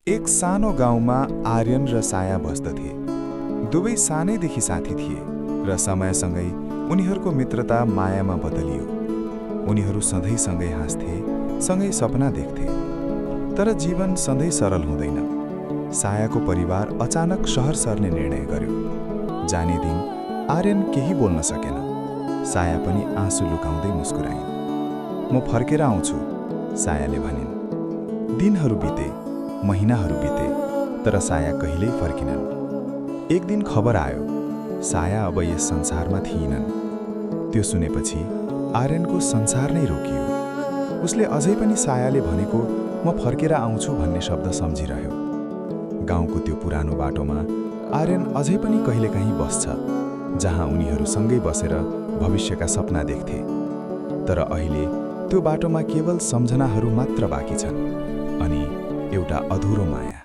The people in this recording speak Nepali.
एक सानो गाउँमा आर्यन र साया बस्दथे। दुवै सानैदेखि साथी थिए र समयसँगै उनीहरूको मित्रता मायामा बदलियो। उनीहरू सधैँ सँगै हाँस्थे, सँगै सपना देख्थे। तर जीवन सधैँ सरल हुँदैन। सायाको परिवार अचानक शहर सर्ने निर्णय गर्यो। जाने दिन आर्यन केही बोल्न सकेन। साया पनि आँसु लुकाउँदै मुस्कुराइन्। "म फर्केर आउँछु," सायाले भनिन्। दिनहरू बिते, महिनाहरू बिते, तर साया कहिल्यै फर्किनन्। एक दिन खबर आयो, साया अब यस संसारमा थिइनन्। त्यो सुनेपछि आर्यनको संसार नै रोकियो। उसले अझै पनि सायाले भनेको "म फर्केर आउँछु" भन्ने शब्द सम्झिरह्यो। गाउँको त्यो पुरानो बाटोमा आर्यन अझै पनि कहिलेकाहीँ बस्छ, जहाँ उनीहरू सँगै बसेर भविष्यका सपना देख्थे। तर अहिले त्यो बाटोमा केवल सम्झनाहरू मात्र बाँकी छन्, अनि एउटा अधुरो माया।